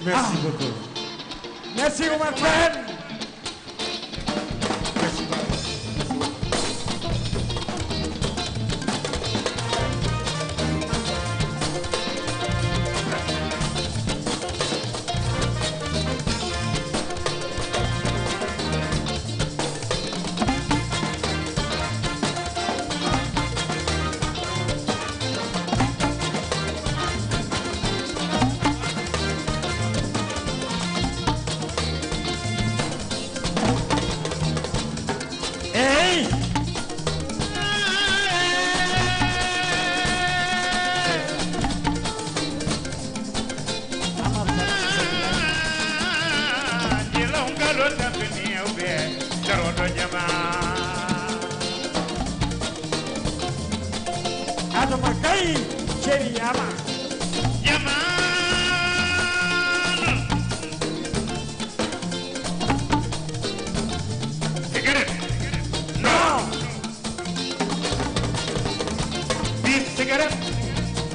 Merci beaucoup. Merci Oumar Pène. Merci beaucoup. Hey! Adama Gaye Chéri Yama. Non!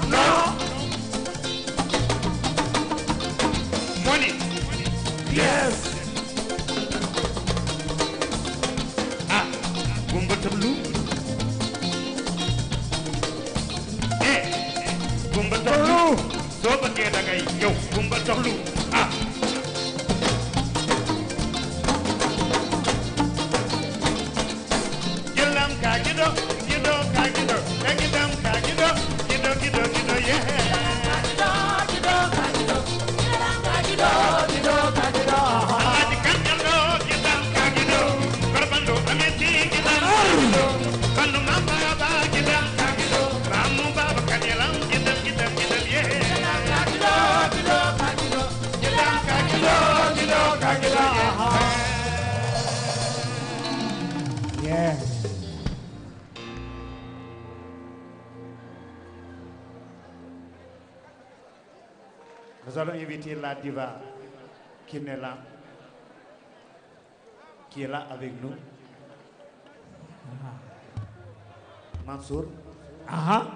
Non! Yes! Tolu! soo bëggee da ngay ñëw Kumba Tolu ah jëlam ka gido gido ka gido ka gidam ka gido gido gido gido ye Alaaji kan jalo gidam ka gido Barbando ameti gidam ka gido Bandu mamba ba gidam ka gido Ramu baba kanyalam gidam gidam gidam ye Yeah. Nous allons inviter la diva Kiné Lam, qui est là avec nous. Mansour. Aha.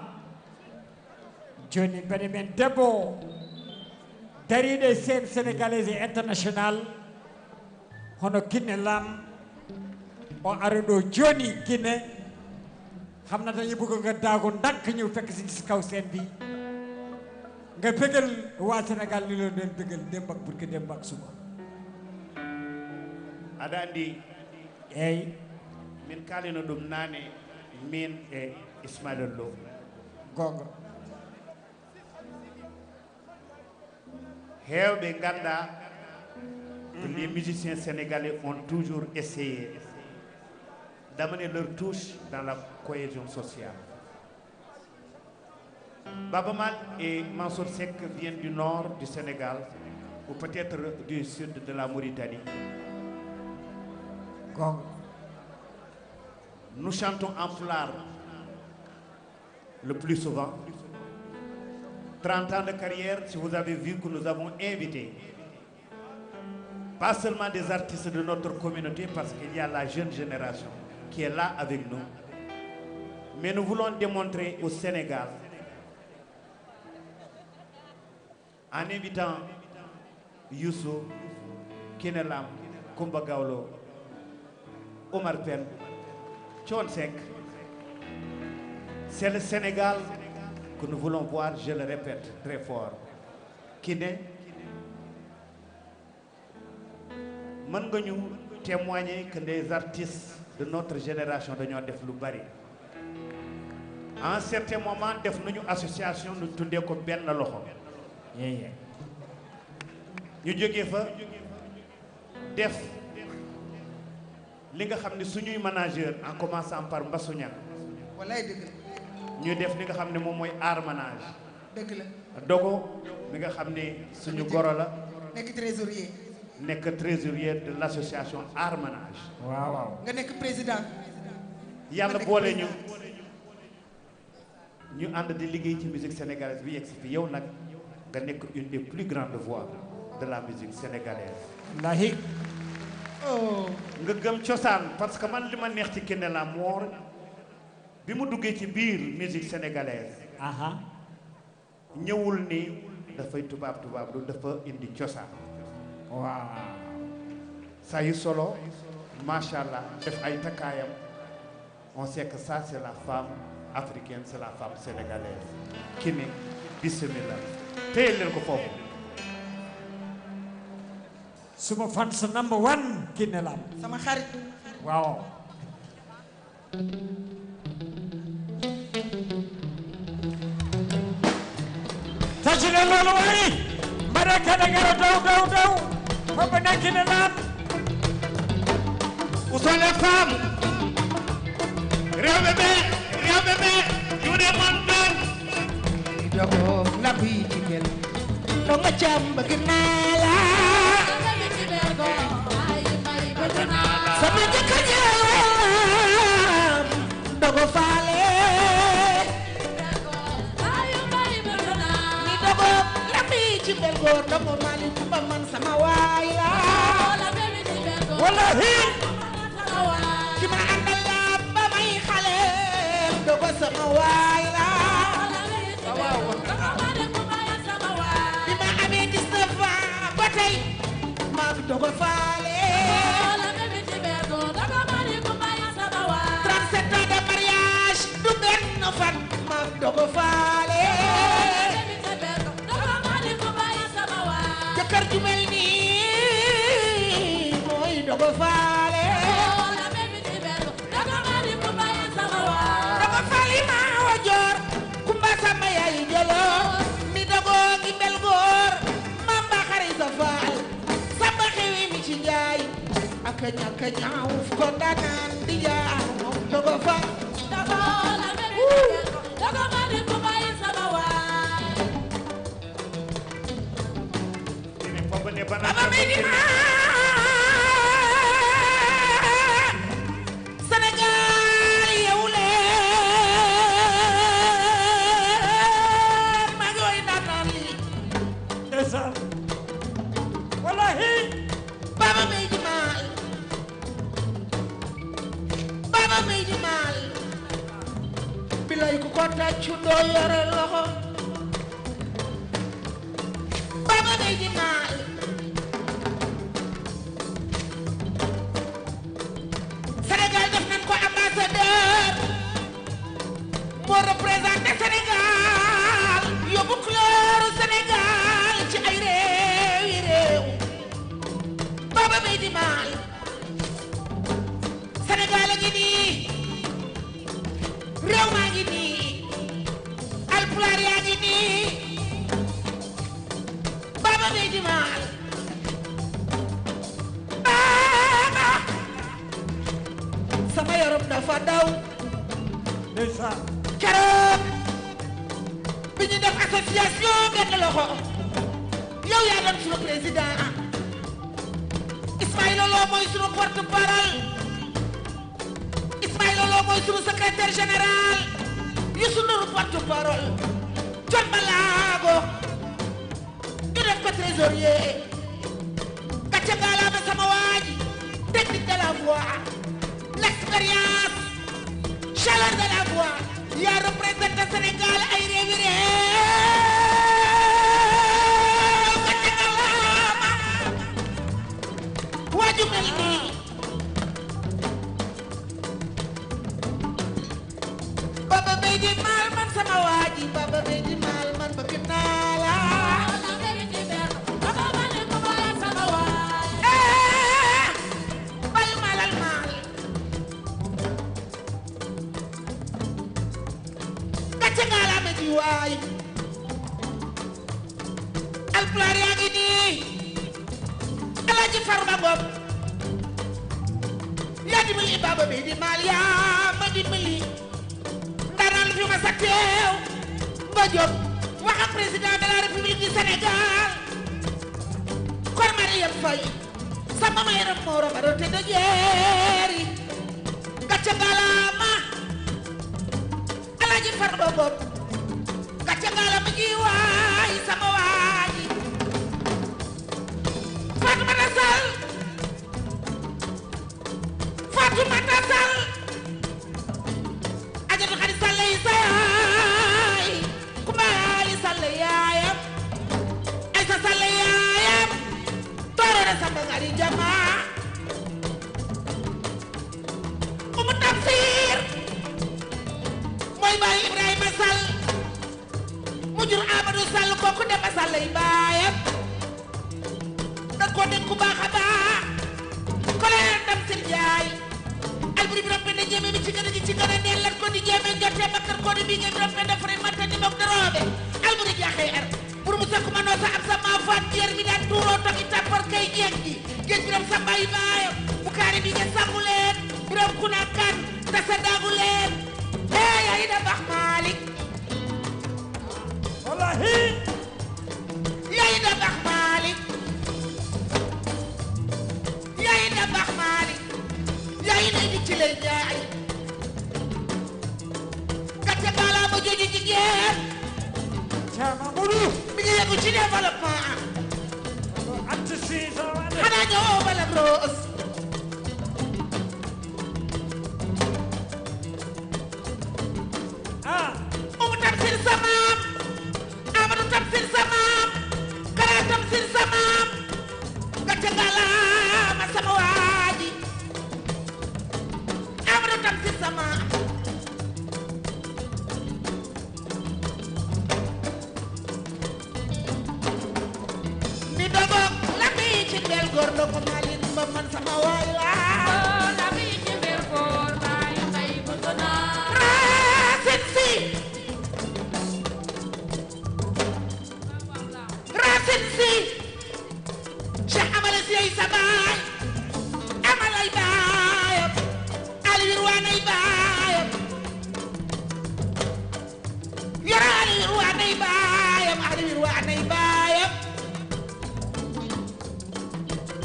Johnny Benjamin Debo. Dariɗe scène sénégalaise et internationale hono Kiné Lam o ari ɗo joni Kiné xam na dañuy bëgg nga daago ndànk ñëw fekk si kaw scène bi nga bëggal waa Sénégal ni leen doon bëggal démb ak burki démb ak suba aɗa andi eyyi min kalino ɗum nane min e Ismaïla Lo gonga hewɓe ganda que les musiciens sénégalais ont toujours essayé d'amener leur touche dans la cohésion sociale. Baba Mal et Mansour Seck viennent du nord du Sénégal ou peut-être du sud de la Mauritanie. gonga Nous chantons en pulaar le plus souvent. 30 ans de carrière, si vous avez vu que nous avons invité pas seulement des artistes de notre communauté, parce qu'il y a la jeune génération qui est là avec nous, mais nous voulons démontrer au Sénégal, en invitant Youssou, Kiné Lam, Kumba Gawlo, Omar Pène, Thione Seck, c'est le Sénégal que nous voulons voir, je le répète très fort. Kiné, mën nga ñu témoigner que les artistes de notre génération dañoo def lu bari. À un certain moment def nañu association ñu tuddee ko benn loxo. yeye ñu jógee fa def li nga xam ne suñuy manager en commençant par Mbassou Niang wallaay dëgg la ñu def li nga xam ne moom mooy art manage. dëgg la Dogo mi nga xam ne suñu goro la nekk trésorier nekk trésorier de l'association art manage. waaw waaw nga nekk président yàlla boole ñu ñu ànd di liggéey ci musique sénégalaise bi yegg si fi yow nag nga nekk une des plus grandes voix de la musique sénégalaise. lahi oh nga gëm cosaan parce que man li ma neex ci Kiné Lam moo bi mu duggee ci biir musique sénégalaise aha ñëwul ni dafay tubaab lu dafa indi cosaan waaw saa yu solo macha allah def ay takkaayam on sait que ça c'est la femme africaine c'est la femme sénégalaise Kiné bismillah téye leen ko foofu suma fans number 1 Kiné Lam sama xarit waaw tajina loolu waay mbara kada ngara daw foofu na Kiné Lam Où sont les femmes? Réew bébé juude man doon dogo la bi jigéen do nga cam bëgg naa la sama jëkkër jam dogo faale ni dogo la bi ci belgoor dogo mali ba man sama waay la wallahi ki ma àndal la ba may xale dogo sama waay la bi ma amee 19 ans ba tey maa fi dogo faale 37 ans de mariage du benn fan maa fi dogo faale jëkkër ju mel nii mooy dogo faale dogo faale maa wa joor kumba sama yaay jëlo mi dogo gi mel góor mamba xari sa faal samba xewi mi ci njaay aka ñaka ñaaw fu ko daanaan di jaar moom dogo faal Kiné foofu ne bana Baba Medina Sénégal yow leen maa ngi woy ndaanaan li ndeysaan wallahi Baba Medina Baba Medina bilay ku ko tàccu doo yore loxo Baba Medina Sénégal def nañ ko ambassadeur moo représenté Sénégal yóbbu couleur Sénégal ci ay réew yi réew Baba Medina Sénégal a ngi nii réew maa ngi nii alpulaar yaa ngi nii Baba Medina Baba sama yaram dafa daw ndeysaan keroog bi ñu def association benn loxo yow yaa doon sunu président Ismaïla Lo mooy sunu porte-parole Ismaïla Lo mooy sunu secrétaire général Youssou Ndour porte-parole John Balago ñu def ko trésorier gàcce ngalaama sama waaji technique de la voix l'expérience chaleur de la voix yaa représenté Sénégal ay réewi réew gàcce ngalaama waaju mel nii Baba Meydi Maal man sama waaji Baba Meydi Maal man bëgg naa la bayu maalal maal gàcce ngalaama ji waay alpulaar yaa ngi nii Alaaji Farba Ngom yaa dimbali Baba Meydi Maal yaa ma dimbali ndaanaan fi ma sa teew nga jóg wax ak président de la République du Sénégal kon Marième Faye sama ma yaram moo romaro te da jeeri gàcce ngalaama Alaaji Farba Ngom gàcce ngalaama ji waay sama waaji Fatoumata Sall Fatoumata Sall ajatu xarit Sall yi sa yaay Kumba Ali Sall yaayam xari jama umu tafsir mooy baay Ibrahima Sall mu jur Amadou Sall kooku Demba Sall lay baayam da ko nekk ku baax a baax ko leen ndam sir jaay alburi bi roppe ne jéeme mi ci gën a ji ci gën a neel lan ko di jéeme njorte bakkar ko di bii ngeen roppe ne fari matta ni moom daroobe alburi jaaxee er pour mu sakku ma noo sa am sa maa faat jeer mi daan tuuroo togi tàppar kay jeeg gi géej biram sa mbay baayam bu kaari bi ngeen sangu leen biram ku na kan tasa daagu leen yaay da bax Malick wallahi yaay da bax Malick yaay da bax Malick yaay nay di ci lay jaay gàcce gaalaa ma jooju jigéen Chama Mudu mi ngi yëngu ci développement atti siisa wade xanaa ñoo bala roos umu Tamsir sa maam Amadou Tamsir sa maam Kara Tamsir sa maam gàcce gaalaa ma sama waaji Amadou Tamsir sa maam ni dogoog la mi ci bel góor dogo malin ba man sama waay laa la mi ci biir góor baayu may bëgg naa Racine Sy Racine Sy Cheikh Amala Sy ay sa baay Amal ay baayam Aliou Irwane ay baayam Yoro Aliou Irwane ay baayam Aliou Irwane ay baayam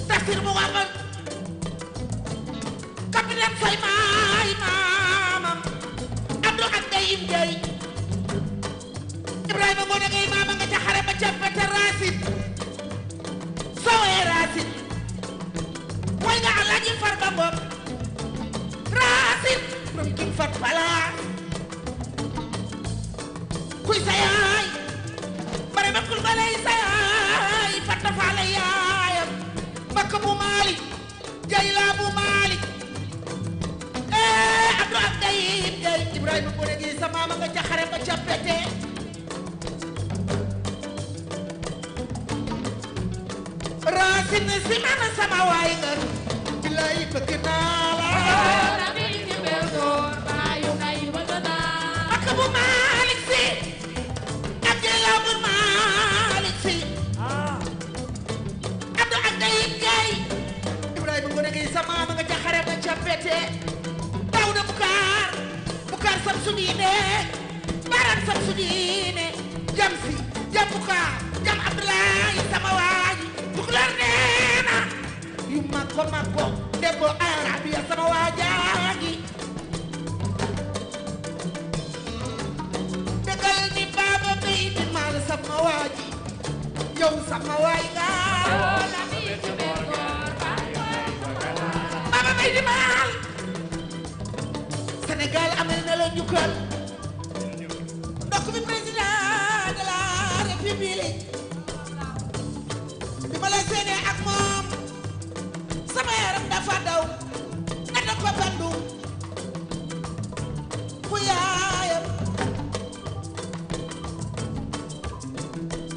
Tafsir Muhammad capitaine Fay maay maamam Abdou ak Dayim Gay Ibrahima moo da ngay maama nga ca xare ba ca bete Racine sowee Racine mooy nga Alaaji Farba Ngom Racine from King Fat Palaas kuy sa yaay bare ma kul balay sa yaay fatta faale yaayam bakk bu Malick Jayla bu Malick Abdou ak Dayim Gay Ibrahima moo da ngay sa maama nga ca xare ba ca bete Racine Sy mana sama waay nga bilaay bëgg naa la la mi ci biir góor baayu may bëgg naa ak bu Malick Sy ak Jayla bu Malick Sy Abdou ak Dayim Gay Ibrahima mu ne ngay sa maama nga ca xare ba ca bete Dawda Bukar Samsu Diine Baram Samsu Diine jam si jam Bukar jam Abdoulaye sama waaji Tukulóor neena yu makko debbo Arabiya sama waajaagi dëggal ni Baba Bey di maal sama waaji yow sama waay nga la mi ci biir góor baayu may bëgg naa Baba Bey di maal Sénégal amel na la njukkal ndokk bi président de la république bi ma la séenee ak moom sama yaram dafa daw nga da ko bandu fu yaayam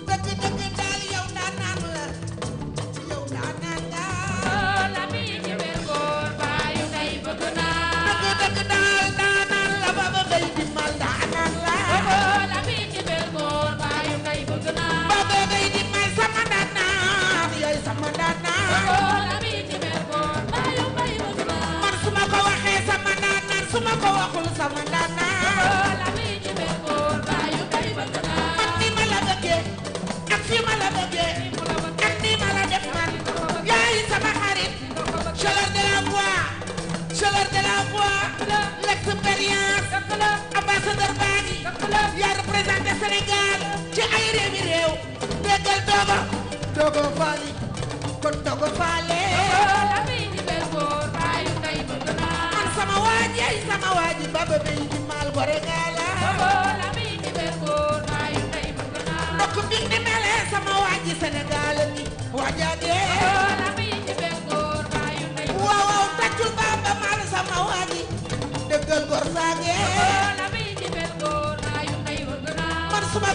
dëgg daal yow daanaan la yow daanaan nga la mi ci biir góor baayu may bëgg naa dëgg daal daanaan la Baba Bey di mal daanaan la la mi ci biir góor baayu may bëgg naa Baba Bey di mal sama daanaan yaay sama daanaan la mi ci biir góor baayu may bëgg naa man su ma ko waxee sama daanaan su ma ko waxul sama daanaan la mi ci biir góor baayu may bëgg naa man ni ma la bëggee ak fi ma la bëggee ak ni ma la def man yaay sama xarit chaleur de la voix l'expérience ambassadeur Bani yaa représenté Sénégal ci ay réewi réew déggal dogo faali kon dogo faale la mi ci biir góor baayu may bëgg naa man sama waaji Baba Bey di maal gore gaala la mi ci biir góor baayu may bëgg naa ndokk bi ni melee sama waaji Sénégal ni waajaage la mi ci biir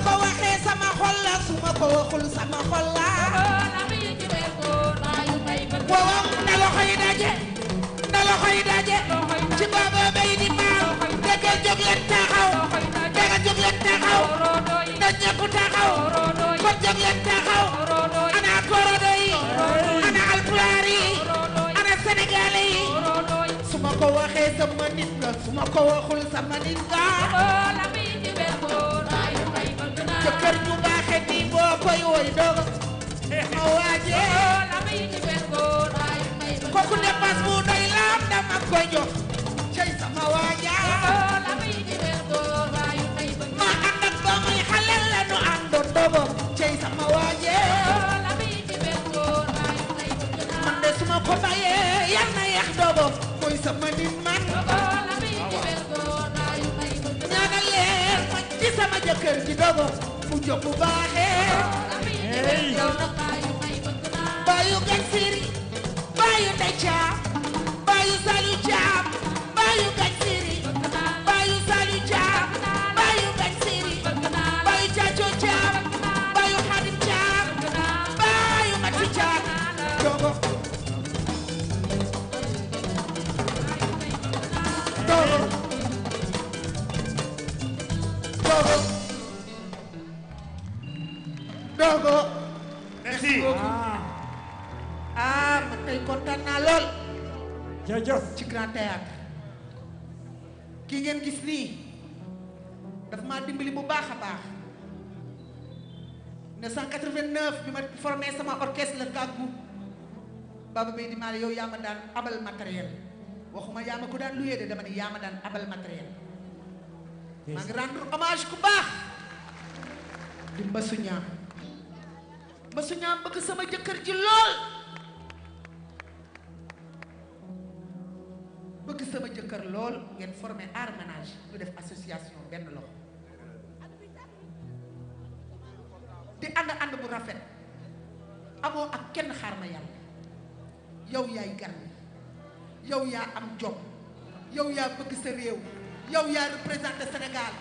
ko waxee sama xol la su ma ko waxul sama xol la waaw na loxo yi daje na loxo yi daje ci booba bay di maaw dëgg jóg leen taxaw dëgg jóg leen taxaw na ñëpp taxaw kon jóg leen taxaw ana korodo yi ana alpulaar yi ana sénégalais yi su ma ko waxee sama nit nga su ma ko waxul sama nit nga jëkkër ju baaxe ni boo koy woy doog ma waajee kooku dépense bu doy laam dama koy jox cey sama waajaa ma ànd ak ba muy xale la nu àndoon dogo cey sama waajee man de su ma ko mayee yal na yeex dogo mooy sama nit man ñaanal leen ma ci sama jëkkër ji dogo mu jóg bu baaxee bayu gan siri bayu ndey caam bayu salu caam bayu gan siri bayu salu caam bayu gan siri bayu caaco caam bayu xadim caam bayu mati caam dogo dogo dogo dogo merci man tey kontaan naa lool jërëjëf ci Grand Théâtre ki ngeen gis nii daf maa dimbali bu baax a baax 1989 bi ma formé sama orchestre la Gàggu Baba Bay di Maale yow yaa ma daan abal matériel waxuma yaa ma ko daan luyee de dama ne yaa ma daan abal matériel maa ngi rendre hommage ku baax di Mbasu Ñaam Mbasu Ñaam bëgg sama jëkkër ji lool bëgg sama jëkkër lool ngeen formé art ménage ñu def association benn loxo di ànd bu rafet amoo ak kenn xaar ma yàlla yow yaay gar yow yaa am jom yow yaa bëgg sa réew yow yaa représenté Sénégal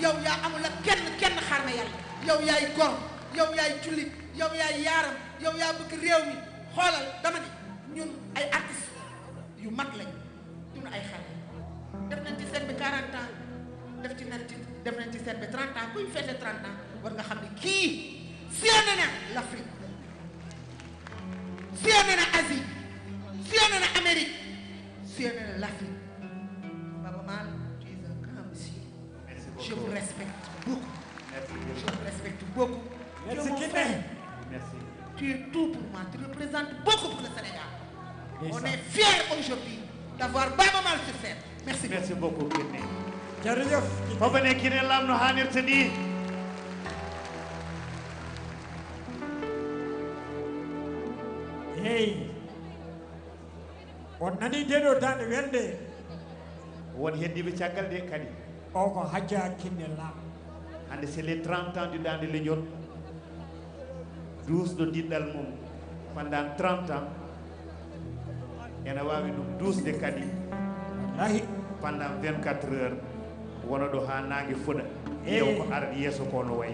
yow yaa amul ak kenn xaar ma yàlla yow yaay gor yow yaay jullit yow yaay yaaram yow yaa bëgg réew mi xoolal dama ni ñun ay artistes yu mag lañu ñun ay xale def nañ ci scène bi 40 ans def nañ ci scène bi 30 ans kuy fêté 30 ans war nga xam ne kii sillonné na l'Afrique sillonné na Asie sillonné na Amérique sillonné na l'Afrique Baba Maal tu es un grand monsieur. Je vous respecte beaucoup. Je vous respecte beaucoup. Merci mon Kiné. frère, merci tu es tout pour moi, tu représentes beaucoup pour le Sénégal. On est fiers aujourd'hui d'avoir Baba Maal sur scène. Merci beaucoup. merci beaucoup Kiné jërëjëf foofu ne Kiné lam no hanirta ni hey on nani ndeɗo dande welde won heddiɓe caggal de kadi o ko Hadja Kiné Lam hande c'est les 30 ans du Dande Leñol 12 ɗo diɗɗal mum pendant 30 ans ene wawi ɗum 12 de kadi wallahi pendant 24 heures wona ɗo ha nangue fuɗa Eh. yew ko ara yesso ko no wayi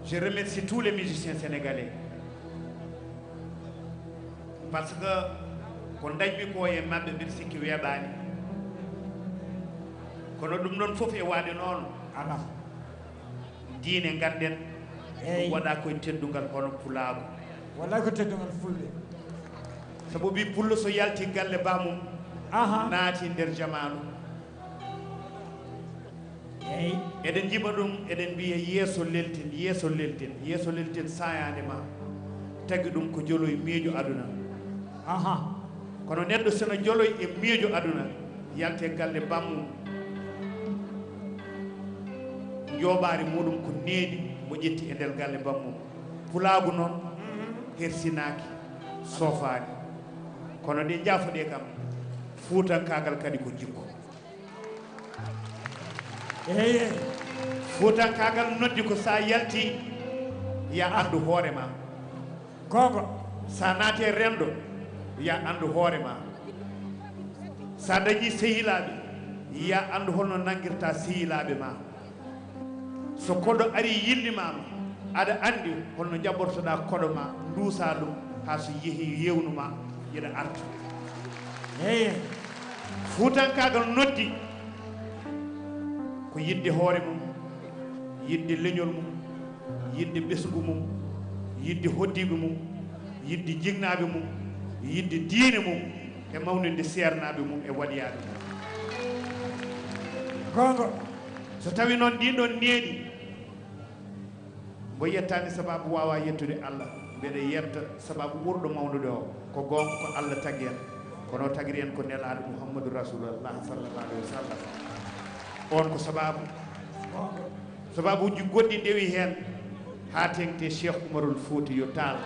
je remercie tous les musiciens sénégalais parce que ko dañmi ko e mabɓe mbiɗa sikki weeɓani kono ɗum ɗon foof e waade noon ala diine ganden Eyi. waɗa koye teddugal hono pulaago wallahi ko teddugal fulɓe sabu wi pullo so yalti galle bamum aha naati nder jamanu eyi eɗen jiiɓa ɗum eɗen mbiya yeeso leltin sayade ma tagui ɗum ko joloye miijo aduna aha kono neɗɗo sono joloye e miijo aduna yalte galle bammum jooɓari muɗum ko neeɗi mo ƴetti e nder galle bammum pulaagu noon hersinaki soofani kono ɗe jaafoɗe kam fuutankagal kadi ko jikku eyi fuutankagal noddi ko sa yalti ya andu hoorema gonga sa naate rendo ya andu hoorema sa dañi sehilaɓe yiya andu holno nangirta sehilaɓe ma so koɗo ari yillimama aɗa andi holno jabbortoɗa koɗo ma duusa ɗum ha so yeehi yewnuma yeɗa artu eyi fuutankagal noddi ko yidde hoore mum yidde leñol mum yidde ɓesgu mum yidde hoddiɓe mum yidde jignaɓe mum yidde diine mum e mawninde sernaɓe mum e waɗiyaɓe mum gonga so tawi noon ɗin ɗon neeɗi mbo yettani sababu wawa yettude Allah mbeɗa yetta sababu ɓurɗo mawnude o ko gonga ko Allah tagui en kono tagiri en ko nelaɗo Mouhammadou Rasulullah sallallahu alayhi wa sallam on ko sababuji goɗɗi ndewi hen ha tengte Cheikh Oumarul Fouti yo Tall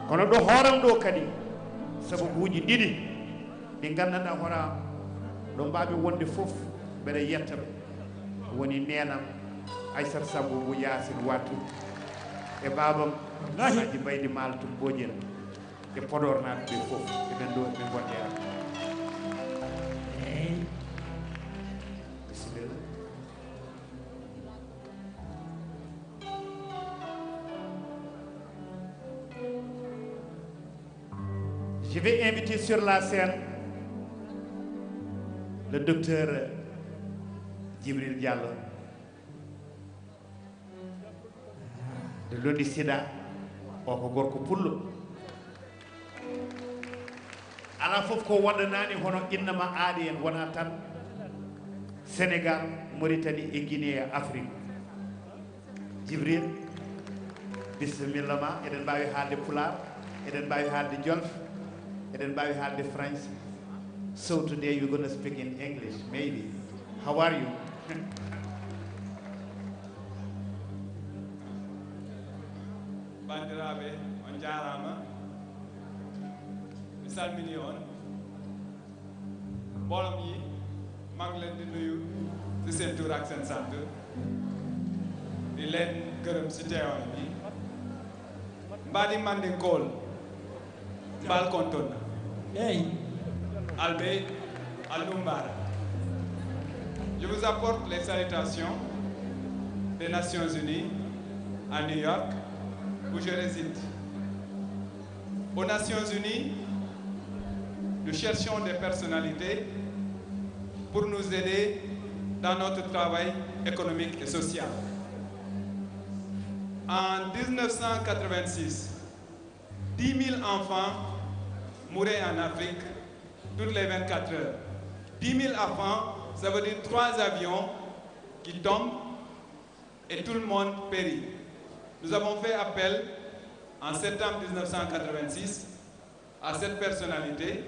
kono ɗo hooram ɗo kadi sababuji ɗiɗi ɗi gandanɗa hoorama ɗo mbaɓe wonde foof mbeɗa yettaɓe woni nenam Aissata Sambo mo Yacine Wattu e babam Alhaji Baydi Mal to Bojel e Podor naɓe ɓe foof eɓen ɗo ɓe gonɗe am bisimilla je vais inviter sur la scène le docteur Djibril Diallo de l'ONUSIDA o ko gorko pullo ala fof ko waɗanani hono innama aaɗi en wona tan Sénégal Mauritanie e Guinée e Afrique Djibril bisimilla ma eɗen mbawi haalde Pulaar eɗen mbawi haalde Jolf eɗen mbawi haalde French. So today we're going to speak in English, maybe. How are you? Bandiraɓe on jarama mi salmini on mbooloo yi maa ngi leen di nuyu ci seen tur ak seen sant di leen gërëm ci teewaay bi mbaɗi mandinkol mbal konton eyi Albé Alumbara. Je vous apporte les salutations des Nations Unies à New York, où je réside. Aux Nations Unies, nous cherchons des personnalités pour nous aider dans notre travail économique et social. En 1986, 10 000 enfants mouraient en Afrique toutes les 24 heures. 10 000 enfants, ça veut dire 3 avions qui tombent et tout le monde périt. Nous avons fait appel en septembre 1986 à cette personnalité.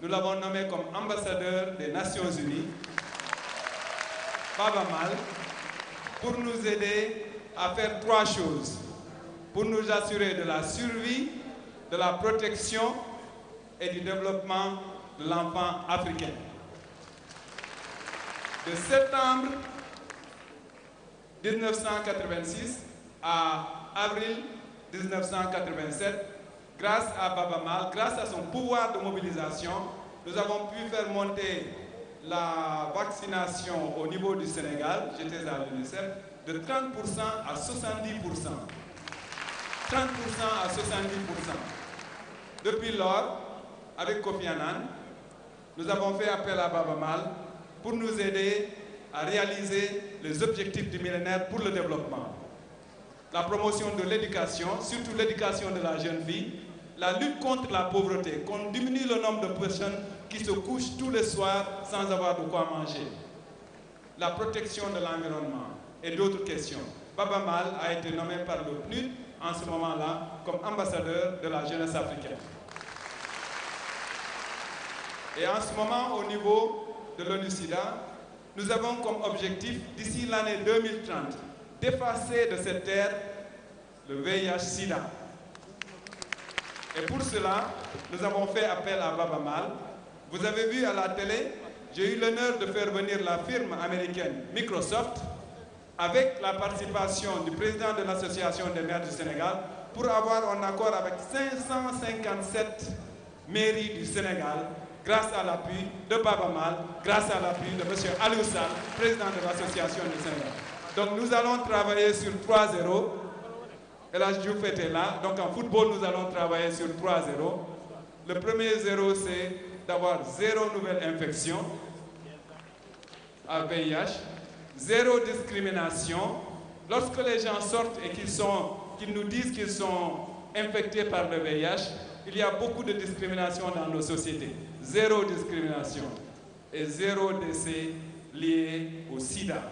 Nous l'avons nommé comme ambassadeur des Nations Unies, Baba Mal, pour nous aider à faire 3 choses. Pour nous assurer de la survie, de la protection et du développement de l'enfant africain. De septembre 1986 à avril 1987, grâce à Baba Mal, grâce à son pouvoir de mobilisation, nous avons pu faire monter la vaccination au niveau du Sénégal, j'étais à l'UNICEF, de 30% à 70%. 30% à 70%. Depuis lors, avec Kofi Annan, nous avons fait appel à Baba Mal pour nous aider à réaliser les objectifs du millénaire pour le développement. La promotion de l'éducation, surtout l'éducation de la jeune fille, la lutte contre la pauvreté, qu'on diminue le nombre de personnes qui se couchent tous les soirs sans avoir de quoi manger, la protection de l'environnement et d'autres questions. Baba Mal a été nommé par le PNUD en ce moment-là comme ambassadeur de la jeunesse africaine. Et en ce moment, au niveau de l'ONU-SIDA, nous avons comme objectif, d'ici l'année 2030, d'effacer de cette terre le VIH-SIDA. Et pour cela, nous avons fait appel à Baba Mal. Vous avez vu à la télé, j'ai eu l'honneur de faire venir la firme américaine Microsoft avec la participation du président de l'association des maires du Sénégal pour avoir un accord avec 557 mairie du Sénégal, grâce à l'appui de Baba Mal, grâce à l'appui de M. Aliou Sall, président de l'association du Sénégal. Donc nous allons travailler sur 3-0. Et là, Diouf était là. Donc en football, nous allons travailler sur 3-0. Le premier 0, c'est d'avoir 0 nouvelle infection à VIH, 0 discrimination. Lorsque les gens sortent et qu'ils nous disent qu'ils sont infectés par le VIH, il y a beaucoup de discrimination dans nos sociétés. 0 discrimination et 0 décès liés au sida.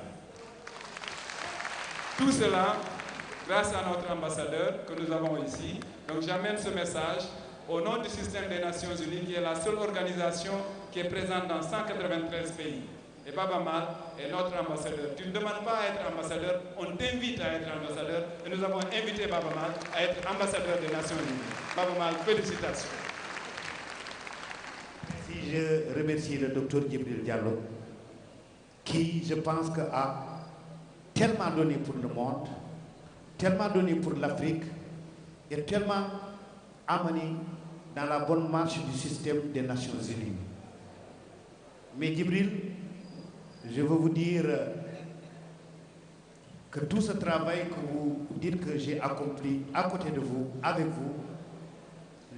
Tout cela grâce à notre ambassadeur que nous avons ici. Donc j'amène ce message au nom du système des Nations Unies, qui est la seule organisation qui est présente dans 193 pays. Et Baba Mal est notre ambassadeur. Tu ne demandes pas à être ambassadeur, on t'invite à être ambassadeur. Et nous avons invité Baba Mal à être ambassadeur des Nations Unies. Baba Mal, félicitations. Si je remercie le docteur Djibril Diallo, qui, je pense, a tellement donné pour le monde, tellement donné pour l'Afrique, et tellement amené dans la bonne marche du système des Nations Unies. Mais Djibril, je veux vous dire que tout ce travail que vous dites que j'ai accompli à côté de vous, avec vous,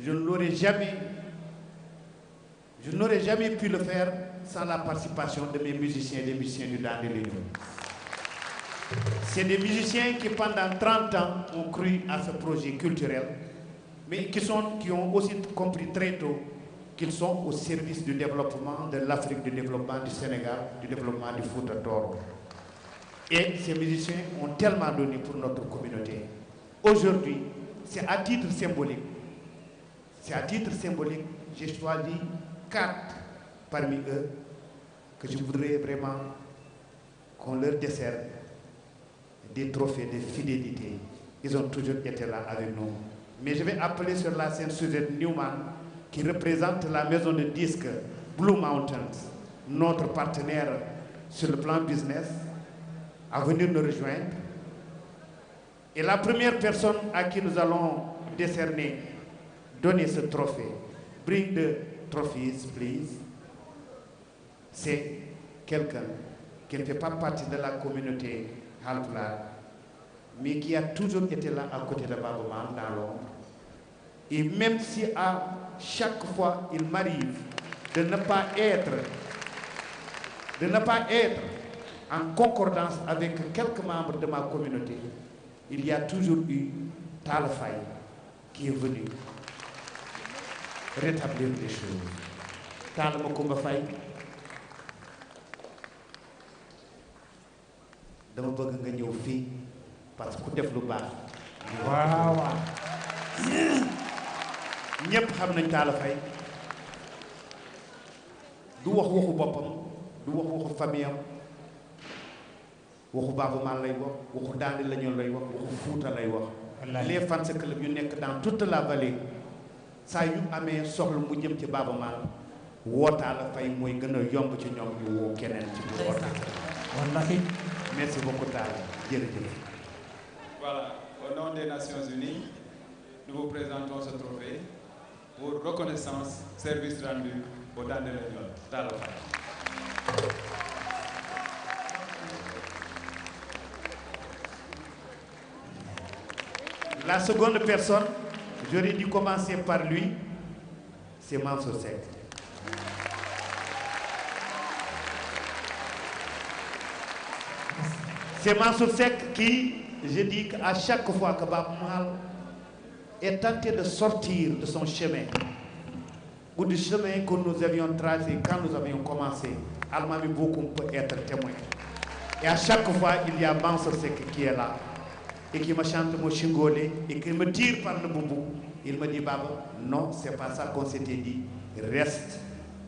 je n'aurais jamais pu le faire sans la participation de mes musiciens et des musiciens du Dans de l'Union. C'est des musiciens qui pendant 30 ans ont cru à ce projet culturel, mais qui ont aussi compris très tôt qu'ils sont au service du développement de l'Afrique, du développement du Sénégal, du développement du Fouta Toro. Et ces musiciens ont tellement donné pour notre communauté. Aujourd'hui, c'est à titre symbolique. J'ai choisi 4 parmi eux que je voudrais vraiment qu'on leur décerne des trophées de fidélité. Ils ont toujours été là avec nous. Mais je vais appeler sur la scène Suzette Newman, qui représente la maison de disques Blue Mountains, notre partenaire sur le plan business, à venir nous rejoindre. Et la première personne à qui nous allons donner ce trophée, bring the trophies, please, c'est quelqu'un qui ne fait pas partie de la communauté Halpulaar, mais qui a toujours été là à côté de Baba Mal dans l'ombre. Et même si à chaque fois il m'arrive de ne pas être en concordance avec quelques membres de ma communauté, il y a toujours eu Talla Faye qui est venu rétablir les choses. Talla Macoumba Faye, dama bëgg nga ñëw fii parce que ku def lu baax. waaw ñëpp xam nañ Talla Faye du wax waxu boppam, du wax waxu famille am, waxu Baba Mal lay wax, waxu Dande Leñol lay wax, waxu Fuuta lay wax. Les fans club yu nekk dans toute la vallée saa yu amee soxla mu jëm ci Baba Mal woo Talla Faye mooy gën a yomb ci ñoom ñu woo keneen ci biir woote. Wallahi. Merci beaucoup Talla. Jërëjëf. Voilà, au nom des Nations Unies, nous vous présentons ce trophée pour reconnaissance, service rendu au Dande Leñol. Talla Faye. La seconde personne, j'aurais dû commencer par lui, c'est Mansour Seck. C'est Mansour Seck qui, je dis qu'à chaque fois que Baba Mal est tenté de sortir de son chemin, ou du chemin que nous avions tracé quand nous avions commencé, Almami Bokoum peut être témoin. Et à chaque fois, il y a Mansour Seck qui est là, et qui me chante mon chingolé, et qui me tire par le boubou. Il me dit, Baba, non, c'est pas ça qu'on s'était dit. Reste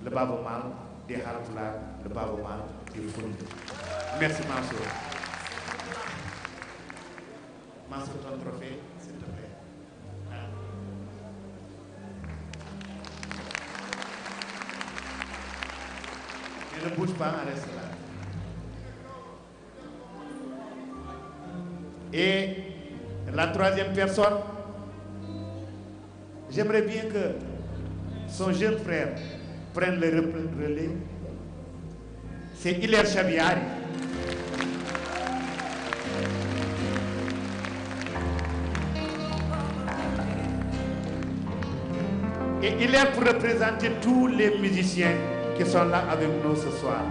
le Baba Mal des Halpulaar, le Baba Mal du Fouta. Merci Mansour. Mansour, ton trophée, s'il te plaît. Et ne bouge pas, reste là. Et la troisième personne, j'aimerais bien que son jeune frère, prenne le relais. C'est Hilaire Chabiari. Et Hilaire pour représenter tous les musiciens qui sont là avec nous ce soir.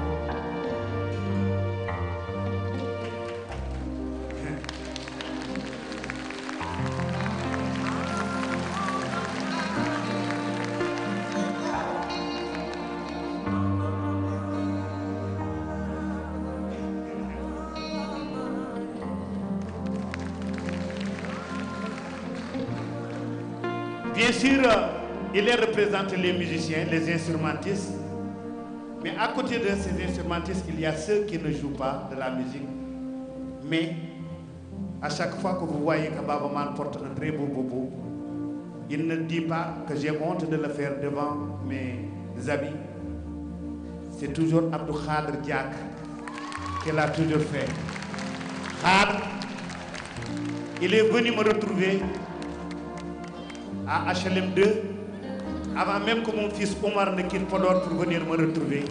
Bien sûr, il représente les musiciens, les instrumentistes, mais à côté de ces instrumentistes, il y a ceux qui ne jouent pas de la musique. Mais à chaque fois que vous voyez que Baba Maal porte un très beau boubou, il ne dit pas que j'ai honte de le faire devant mes amis. C'est toujours Abdou Khadr Diak qui l'a toujours fait. Khadr, il est venu me retrouver à HLM 2 avant même que mon fils Omar ne quitte Podor pour venir me retrouver.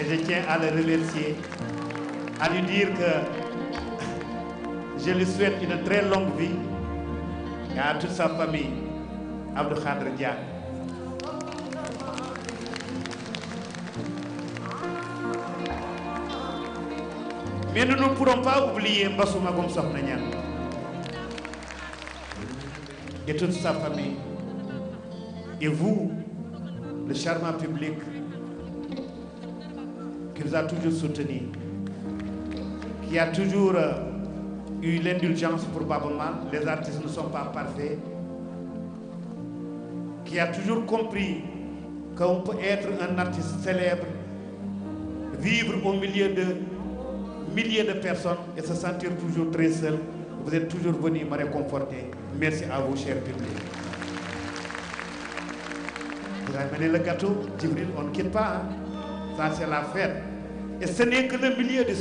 Et je tiens à le remercier, à lui dire que je lui souhaite une très longue vie et à toute sa famille. Abdou Khadr Diak. Mais nous ne pourrons pas oublier Mbassou Magom Sokhna Niang et toute sa famille. Et vous, le charmant public qui nous a toujours soutenus, qui a toujours eu l'indulgence pour Baba Maal, les artistes ne sont pas parfaits, qui a toujours compris qu'on peut être un artiste célèbre, vivre au milieu de milliers de personnes et se sentir toujours très seul. Vous êtes toujours venus me réconforter. Merci à vous, cher public. Vous avez mené le gâteau, Djibril, on ne quitte pas. Hein? Ça, c'est la fête. Et ce n'est que le milieu de